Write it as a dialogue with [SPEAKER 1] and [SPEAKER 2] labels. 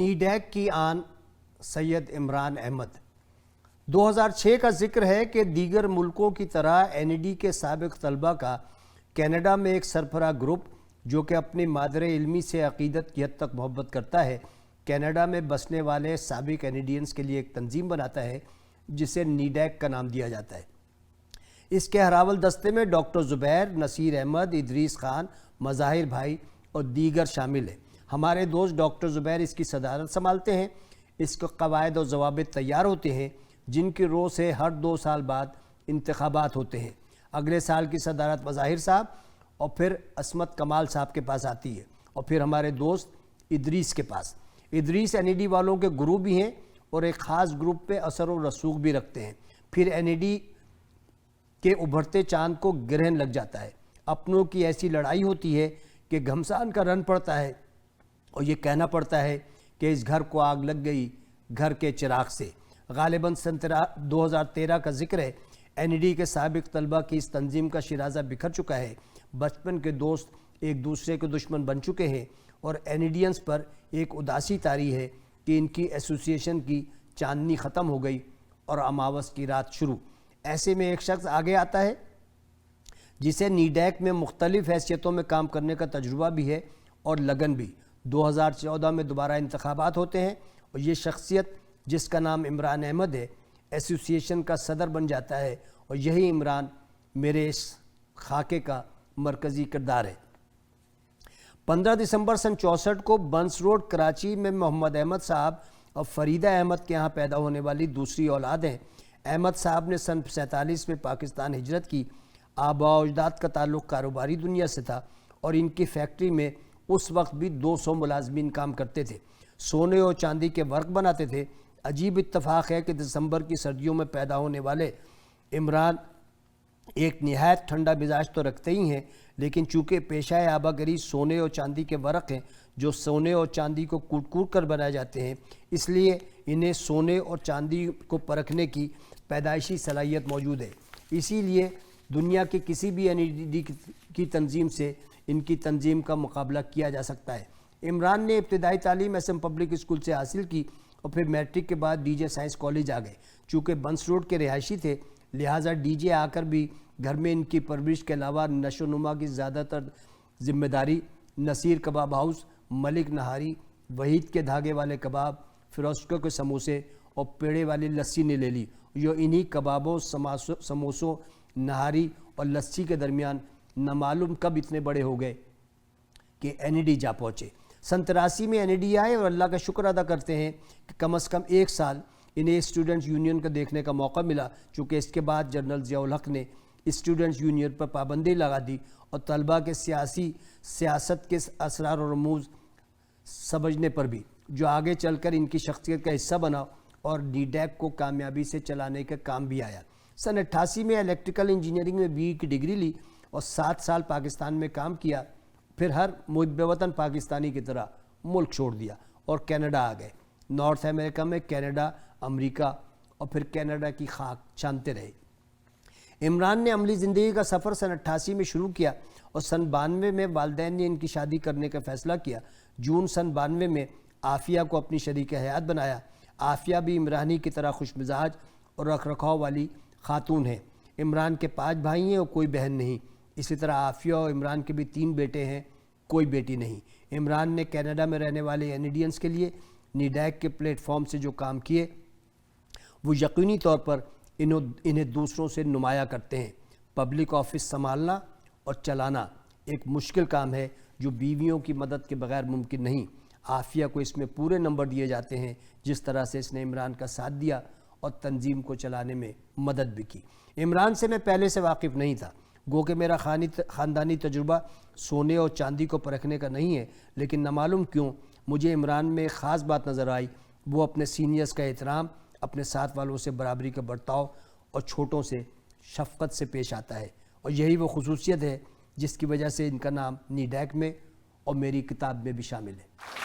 [SPEAKER 1] نیڈیک کی آن سید عمران احمد 2006 کا ذکر ہے کہ دیگر ملکوں کی طرح NED کے سابق طلبہ کا کینیڈا میں ایک سربراہ گروپ جو کہ اپنی مادر علمی سے عقیدت کی حد تک محبت کرتا ہے، کینیڈا میں بسنے والے سابق NEDians کے لیے ایک تنظیم بناتا ہے جسے نیڈیک کا نام دیا جاتا ہے۔ اس کے ہراول دستے میں ڈاکٹر زبیر، نصیر احمد، ادریس خان، مظاہر بھائی اور دیگر شامل ہیں۔ ہمارے دوست ڈاکٹر زبیر اس کی صدارت سنبھالتے ہیں۔ اس کے قواعد و ضوابط تیار ہوتے ہیں جن کی رو سے ہر 2 سال بعد انتخابات ہوتے ہیں۔ اگلے سال کی صدارت مظاہر صاحب اور پھر عصمت کمال صاحب کے پاس آتی ہے اور پھر ہمارے دوست ادریس کے پاس۔ ادریس NED والوں کے گروپ بھی ہیں اور ایک خاص گروپ پہ اثر و رسوخ بھی رکھتے ہیں۔ پھر NED کے ابھرتے چاند کو گرہن لگ جاتا ہے۔ اپنوں کی ایسی لڑائی ہوتی ہے کہ گھمسان کا رن پڑتا ہے اور یہ کہنا پڑتا ہے کہ اس گھر کو آگ لگ گئی گھر کے چراغ سے۔ غالباً سن 2013 کا ذکر ہے۔ NED کے سابق طلبہ کی اس تنظیم کا شیرازہ بکھر چکا ہے۔ بچپن کے دوست ایک دوسرے کے دشمن بن چکے ہیں اور NEDians پر ایک اداسی طاری ہے کہ ان کی ایسوسیشن کی چاندنی ختم ہو گئی اور اماوس کی رات شروع۔ ایسے میں ایک شخص آگے آتا ہے جسے نیڈیک میں مختلف حیثیتوں میں کام کرنے کا تجربہ بھی ہے اور لگن بھی۔ 2014 میں دوبارہ انتخابات ہوتے ہیں اور یہ شخصیت جس کا نام عمران احمد ہے ایسوسیشن کا صدر بن جاتا ہے اور یہی عمران میرے اس خاکے کا مرکزی کردار ہے۔ 15 دسمبر سن 64 کو بنس روڈ کراچی میں محمد احمد صاحب اور فریدہ احمد کے ہاں پیدا ہونے والی دوسری اولاد ہیں۔ احمد صاحب نے سن 47 میں پاکستان ہجرت کی۔ آباء و اجداد کا تعلق کاروباری دنیا سے تھا اور ان کی فیکٹری میں اس وقت بھی 200 ملازمین کام کرتے تھے۔ سونے اور چاندی کے ورق بناتے تھے۔ عجیب اتفاق ہے کہ دسمبر کی سردیوں میں پیدا ہونے والے عمران ایک نہایت ٹھنڈا مزاج تو رکھتے ہی ہیں، لیکن چونکہ پیشہ آباگری سونے اور چاندی کے ورق ہیں جو سونے اور چاندی کو کوٹ کوٹ کر بنائے جاتے ہیں، اس لیے انہیں سونے اور چاندی کو پرکھنے کی پیدائشی صلاحیت موجود ہے۔ اسی لیے دنیا کی کسی بھی NED کی تنظیم سے ان کی تنظیم کا مقابلہ کیا جا سکتا ہے۔ عمران نے ابتدائی تعلیم SM پبلک اسکول سے حاصل کی اور پھر میٹرک کے بعد DJ سائنس کالج آ گئے۔ چونکہ بنس روڈ کے رہائشی تھے لہٰذا DJ آ کر بھی گھر میں ان کی پرورش کے علاوہ نشو و نما کی زیادہ تر ذمہ داری نصیر کباب ہاؤس، ملک نہاری، وحید کے دھاگے والے کباب، فیروزکو کے سموسے اور پیڑے والی لسی نے لے لی، جو انہی کبابوں، سموسوں، نہاری اور لسی کے درمیان نامعلوم کب اتنے بڑے ہو گئے کہ NED جا پہنچے۔ سن 83 میں NED آئے اور اللہ کا شکر ادا کرتے ہیں کہ کم از کم 1 سال انہیں اسٹوڈنٹس یونین کا دیکھنے کا موقع ملا، چونکہ اس کے بعد جنرل ضیاء الحق نے اسٹوڈنٹس یونین پر پابندی لگا دی اور طلبہ کے سیاست کے اسرار و رموز سمجھنے پر بھی، جو آگے چل کر ان کی شخصیت کا حصہ بنا اور نیڈیک کو کامیابی سے چلانے کا کام بھی آیا۔ سن 88 میں الیکٹریکل انجینئرنگ میں BE کی ڈگری لی اور 7 سال پاکستان میں کام کیا، پھر ہر محب وطن پاکستانی کی طرح ملک چھوڑ دیا اور کینیڈا آ گئے۔ نارتھ امریکہ میں کینیڈا، امریکہ اور پھر کینیڈا کی خاک چھانتے رہے۔ عمران نے عملی زندگی کا سفر سن 88 میں شروع کیا اور سن 92 میں والدین نے ان کی شادی کرنے کا فیصلہ کیا۔ جون سن 92 میں عافیہ کو اپنی شریک حیات بنایا۔ عافیہ بھی عمرانی کی طرح خوش مزاج اور رکھ رکھاؤ والی خاتون ہے۔ عمران کے 5 بھائی ہیں اور کوئی بہن نہیں۔ اسی طرح عافیہ اور عمران کے بھی 3 بیٹے ہیں، کوئی بیٹی نہیں۔ عمران نے کینیڈا میں رہنے والے NEDians کے لیے نیڈیک کے پلیٹ فارم سے جو کام کیے وہ یقینی طور پر انہیں دوسروں سے نمایاں کرتے ہیں۔ پبلک آفس سنبھالنا اور چلانا ایک مشکل کام ہے جو بیویوں کی مدد کے بغیر ممکن نہیں۔ عافیہ کو اس میں پورے نمبر دیے جاتے ہیں جس طرح سے اس نے عمران کا ساتھ دیا اور تنظیم کو چلانے میں مدد بھی کی۔ عمران سے میں پہلے سے واقف نہیں تھا، گو کہ میرا خاندانی تجربہ سونے اور چاندی کو پرکھنے کا نہیں ہے، لیکن نامعلوم کیوں مجھے عمران میں ایک خاص بات نظر آئی۔ وہ اپنے سینئرز کا احترام، اپنے ساتھ والوں سے برابری کا برتاؤ اور چھوٹوں سے شفقت سے پیش آتا ہے، اور یہی وہ خصوصیت ہے جس کی وجہ سے ان کا نام نیڈیک میں اور میری کتاب میں بھی شامل ہے۔